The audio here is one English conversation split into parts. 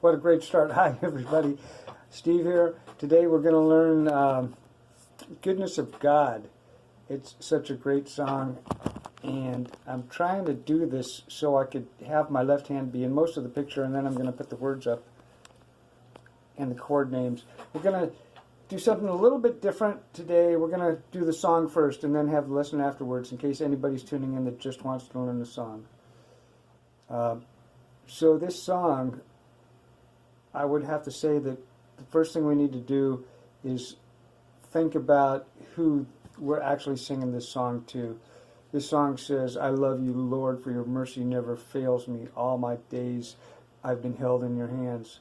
What a great start. Hi, everybody. Steve here. Today we're going to learn Goodness of God. It's such a great song, and I'm trying to do this so I could have my left hand be in most of the picture, and then I'm going to put the words up and the chord names. We're going to do something a little bit different today. We're going to do the song first and then have the lesson afterwards in case anybody's tuning in that just wants to learn the song. So this song, I would have to say that the first thing we need to do is think about who we're actually singing this song to. This song says, I love you, Lord, for your mercy never fails me. All my days I've been held in your hands.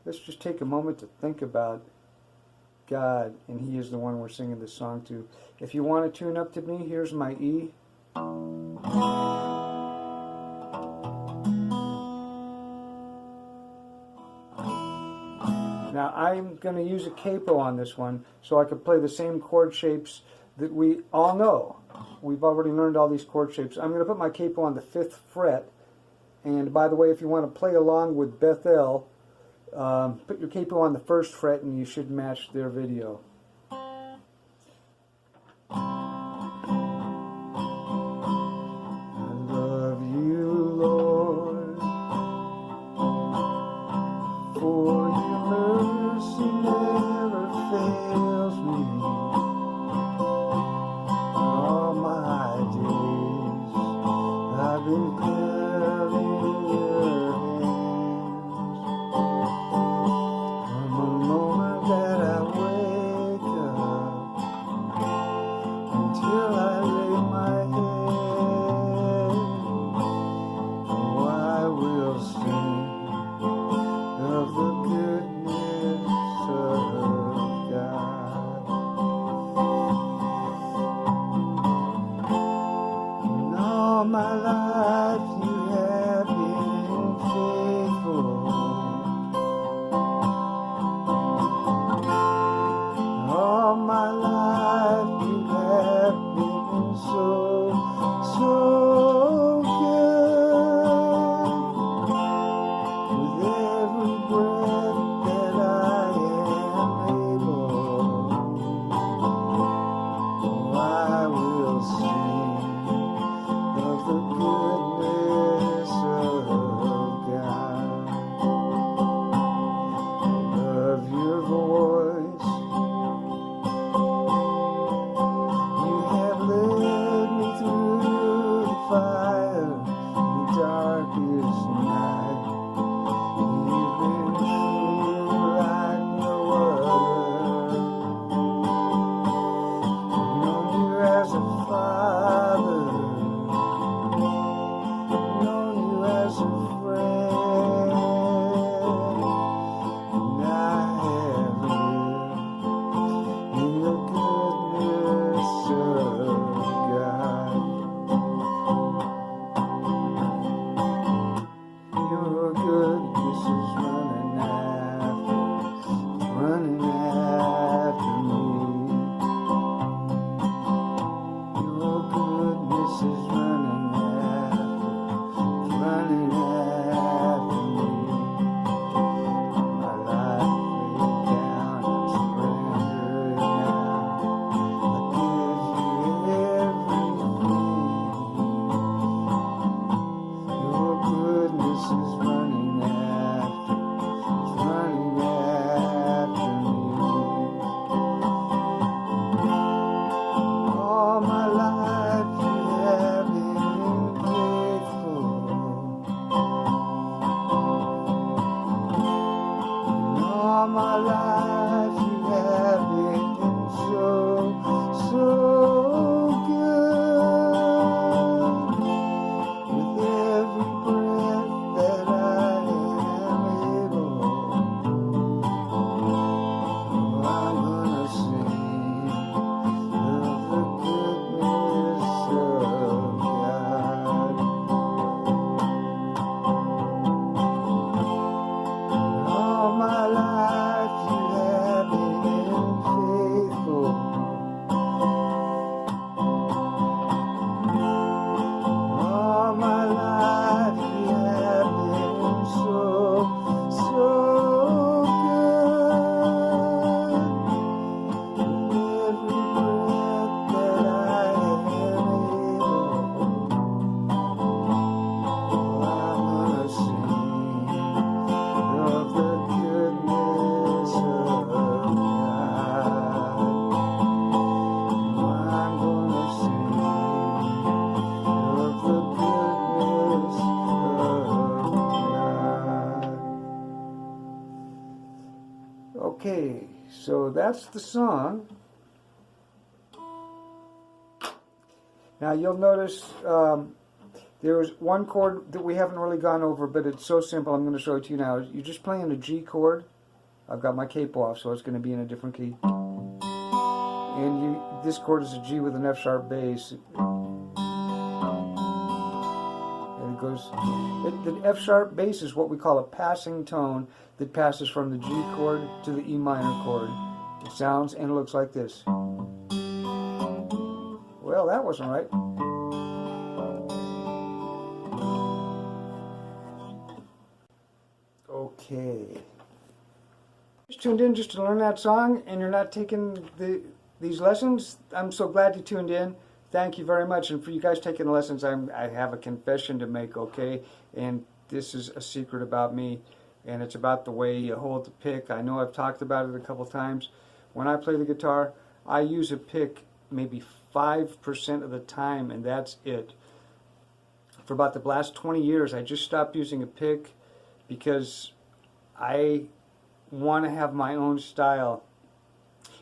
Let's just take a moment to think about God, and He is the one we're singing this song to. If you want to tune up to me, here's my E. Now I'm going to use a capo on this one so I can play the same chord shapes that we all know. We've already learned all these chord shapes. I'm going to put my capo on the 5th fret. And by the way, if you want to play along with Bethel, put your capo on the 1st fret and you should match their video. Okay, so that's the song. Now you'll notice there was one chord that we haven't really gone over, but it's so simple. I'm going to show it to you now. You're just playing a G chord. I've got my capo off, so it's going to be in a different key. And this chord is a G with an F sharp bass. And it goes. The F sharp bass is what we call a passing tone that passes from the G chord to the E minor chord. It sounds and looks like this. Well, that wasn't right. Okay. Just tuned in just to learn that song, and you're not taking these lessons. I'm so glad you tuned in. Thank you very much. And for you guys taking the lessons, I have a confession to make, okay? And this is a secret about me, and it's about the way you hold the pick. I know I've talked about it a couple times. When I play the guitar, I use a pick maybe 5% of the time, and that's it. For about the last 20 years, I just stopped using a pick because I want to have my own style.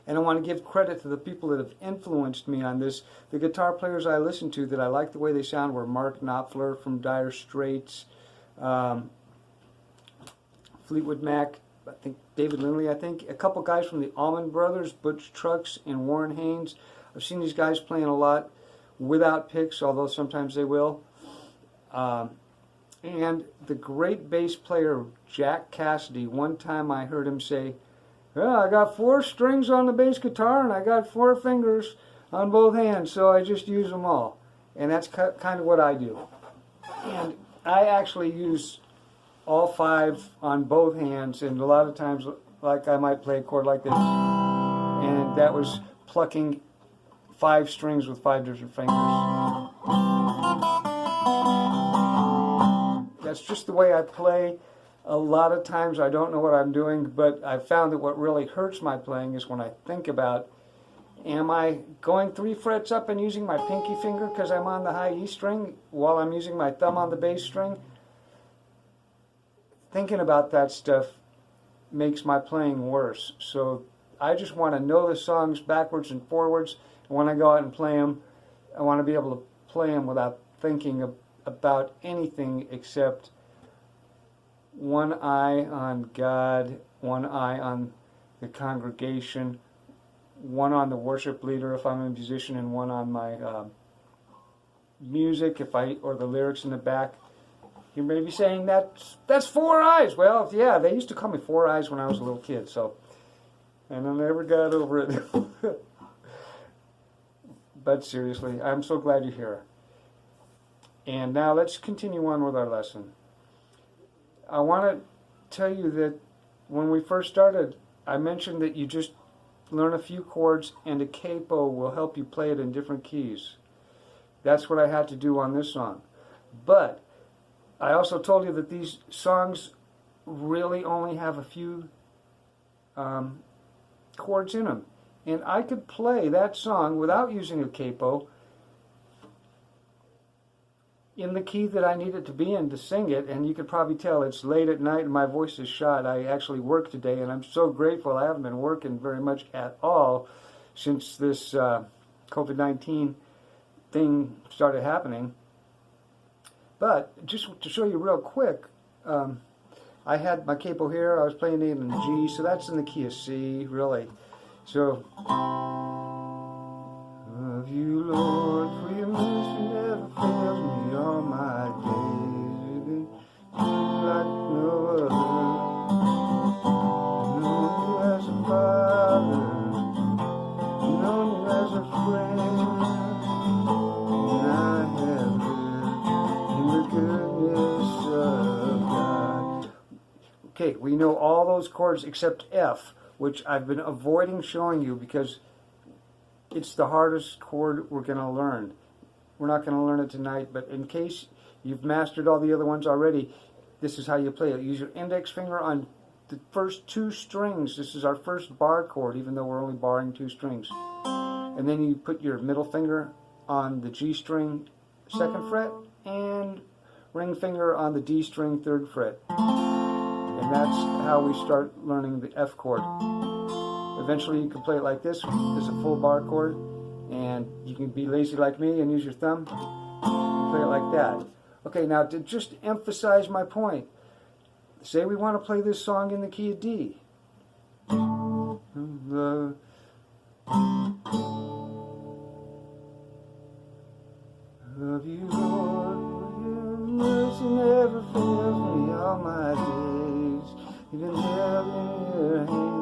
And I want to give credit to the people that have influenced me on this. The guitar players I listened to that I liked the way they sound were Mark Knopfler from Dire Straits, Fleetwood Mac, I think David Lindley, I think. A couple guys from the Allman Brothers, Butch Trucks and Warren Haynes. I've seen these guys playing a lot without picks, although sometimes they will. And the great bass player Jack Cassidy, one time I heard him say, "Well, I got 4 strings on the bass guitar and I got 4 fingers on both hands, so I just use them all." And that's kind of what I do. And I actually use all 5 on both hands, and a lot of times, like, I might play a chord like this, and that was plucking 5 strings with 5 different fingers. That's just the way I play. A lot of times I don't know what I'm doing, but I've found that what really hurts my playing is when I think about, am I going 3 frets up and using my pinky finger because I'm on the high E string while I'm using my thumb on the bass string? Thinking about that stuff makes my playing worse. So I just want to know the songs backwards and forwards. And when I go out and play them, I want to be able to play them without thinking about anything except one eye on God, one eye on the congregation, one on the worship leader if I'm a musician, and one on my music or the lyrics in the back. You may be saying that's 4 eyes. Well, yeah, they used to call me 4 Eyes when I was a little kid, so, and I never got over it. But seriously, I'm so glad you're here. And now let's continue on with our lesson. I want to tell you that when we first started, I mentioned that you just learn a few chords and a capo will help you play it in different keys. That's what I had to do on this song. But I also told you that these songs really only have a few chords in them. And I could play that song without using a capo in the key that I need it to be in to sing it. And you could probably tell it's late at night and my voice is shot. I actually work today, and I'm so grateful. I haven't been working very much at all since this COVID-19 thing started happening. But just to show you real quick, I had my capo here. I was playing it in G, so that's in the key of C, really. So, love you, Lord, for your mercy never fails me all my days. You like no other. Know you as a father, know you as a friend, and I have lived in the goodness of God. Okay, we know all those chords except F, which I've been avoiding showing you because it's the hardest chord we're going to learn. We're not going to learn it tonight, but in case you've mastered all the other ones already, this is how you play it. Use your index finger on the first 2 strings. This is our first bar chord, even though we're only barring 2 strings. And then you put your middle finger on the G string 2nd fret and ring finger on the D string 3rd fret. And that's how we start learning the F chord. Eventually you can play it like this as a full bar chord, and you can be lazy like me and use your thumb and play it like that. Okay, now to just emphasize my point, say we want to play this song in the key of D. Love you, Lord, your mercy never fails me all my days. You've been held in your hands.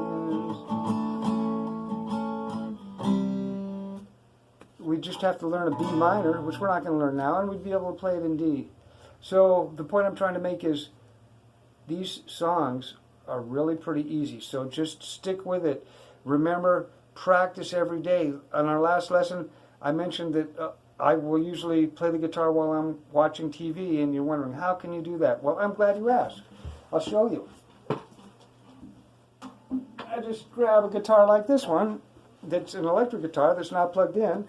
We just have to learn a B minor, which we're not going to learn now, and we'd be able to play it in D. So the point I'm trying to make is these songs are really pretty easy, so just stick with it. Remember, practice every day. On our last lesson, I mentioned that I will usually play the guitar while I'm watching TV, and you're wondering, how can you do that? Well, I'm glad you asked. I'll show you. I just grab a guitar like this one, that's an electric guitar that's not plugged in,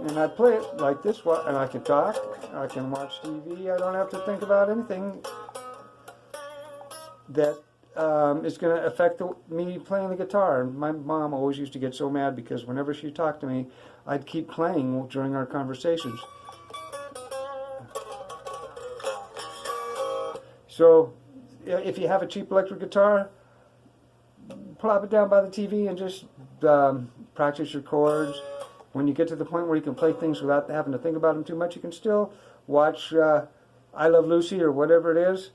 and I play it like this one, and I can talk, I can watch TV, I don't have to think about anything that is going to affect me playing the guitar. And my mom always used to get so mad because whenever she talked to me, I'd keep playing during our conversations. So if you have a cheap electric guitar, plop it down by the TV and just practice your chords. When you get to the point where you can play things without having to think about them too much, you can still watch I Love Lucy or whatever it is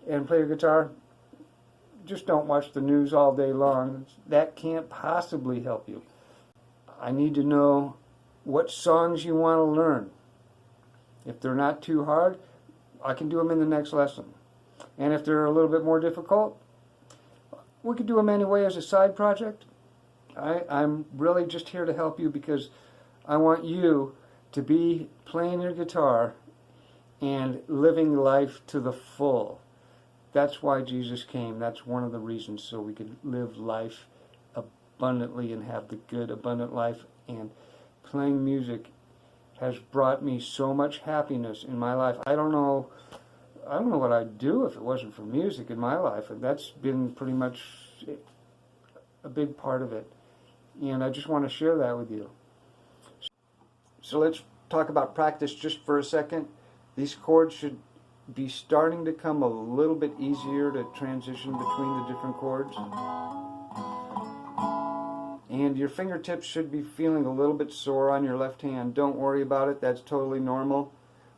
and play your guitar. Just don't watch the news all day long. That can't possibly help you. I need to know what songs you want to learn. If they're not too hard, I can do them in the next lesson. And if they're a little bit more difficult, we could do them anyway as a side project. I'm really just here to help you because I want you to be playing your guitar and living life to the full. That's why Jesus came. That's one of the reasons, so we could live life abundantly and have the good, abundant life. And playing music has brought me so much happiness in my life. I don't know what I'd do if it wasn't for music in my life. And that's been pretty much a big part of it. And I just want to share that with you. So let's talk about practice just for a second. These chords should be starting to come a little bit easier to transition between the different chords. And your fingertips should be feeling a little bit sore on your left hand. Don't worry about it. That's totally normal.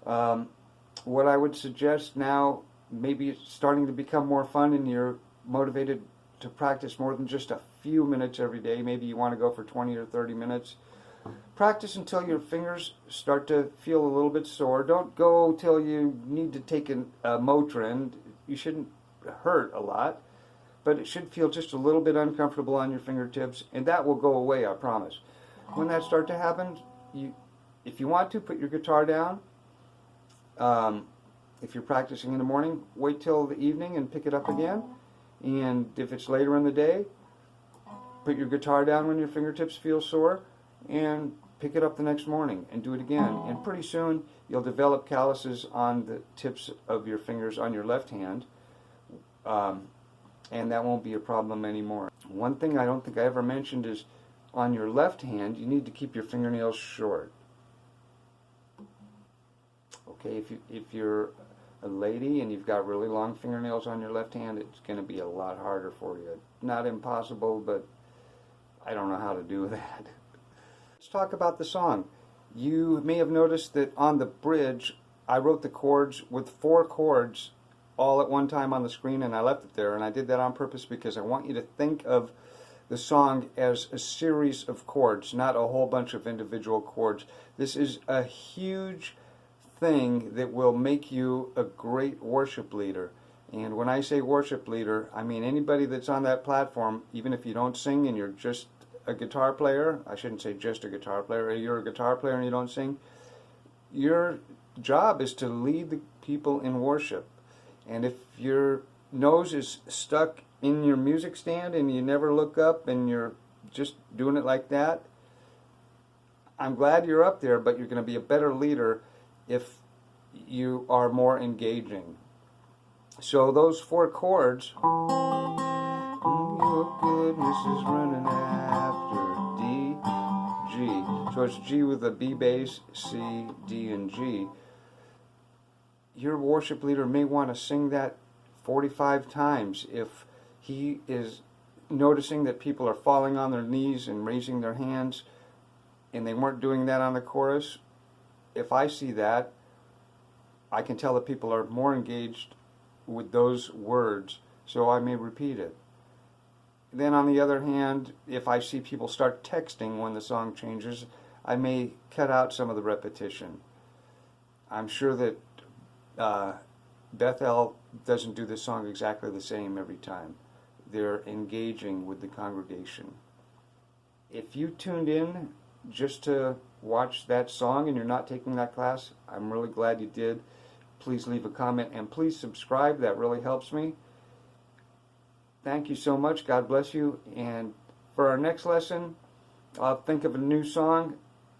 What I would suggest now, maybe it's starting to become more fun and you're motivated to practice more than just a few minutes every day. Maybe you want to go for 20 or 30 minutes. Practice until your fingers start to feel a little bit sore. Don't go till you need to take a Motrin. You shouldn't hurt a lot, but it should feel just a little bit uncomfortable on your fingertips, and that will go away, I promise. When that starts to happen, if you want to, put your guitar down. If you're practicing in the morning, wait till the evening and pick it up again. And if it's later in the day, put your guitar down when your fingertips feel sore and pick it up the next morning and do it again. And pretty soon you'll develop calluses on the tips of your fingers on your left hand, and that won't be a problem anymore. One thing I don't think I ever mentioned is on your left hand you need to keep your fingernails short. Okay, if you're a lady and you've got really long fingernails on your left hand, it's going to be a lot harder for you. Not impossible, but I don't know how to do that. Let's talk about the song. You may have noticed that on the bridge, I wrote the chords with 4 chords all at one time on the screen, and I left it there. And I did that on purpose because I want you to think of the song as a series of chords, not a whole bunch of individual chords. This is a huge thing that will make you a great worship leader. And when I say worship leader, I mean anybody that's on that platform, even if you don't sing and you're just a guitar player. I shouldn't say just a guitar player. You're a guitar player and you don't sing. Your job is to lead the people in worship. And if your nose is stuck in your music stand and you never look up and you're just doing it like that, I'm glad you're up there, but you're going to be a better leader if you are more engaging. So those 4 chords, your goodness is running after D, G. So it's G with a B bass, C, D, and G. Your worship leader may want to sing that 45 times if he is noticing that people are falling on their knees and raising their hands and they weren't doing that on the chorus. If I see that, I can tell that people are more engaged with those words, so I may repeat it. Then on the other hand, if I see people start texting when the song changes, I may cut out some of the repetition. I'm sure that Bethel doesn't do this song exactly the same every time. They're engaging with the congregation. If you tuned in just to watch that song and you're not taking that class, I'm really glad you did. Please leave a comment and please subscribe. That really helps me. Thank you so much. God bless you. And for our next lesson, I'll think of a new song.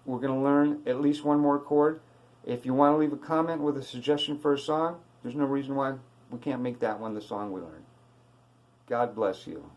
We're going to learn at least one more chord. If you want to leave a comment with a suggestion for a song, there's no reason why we can't make that one the song we learn. God bless you.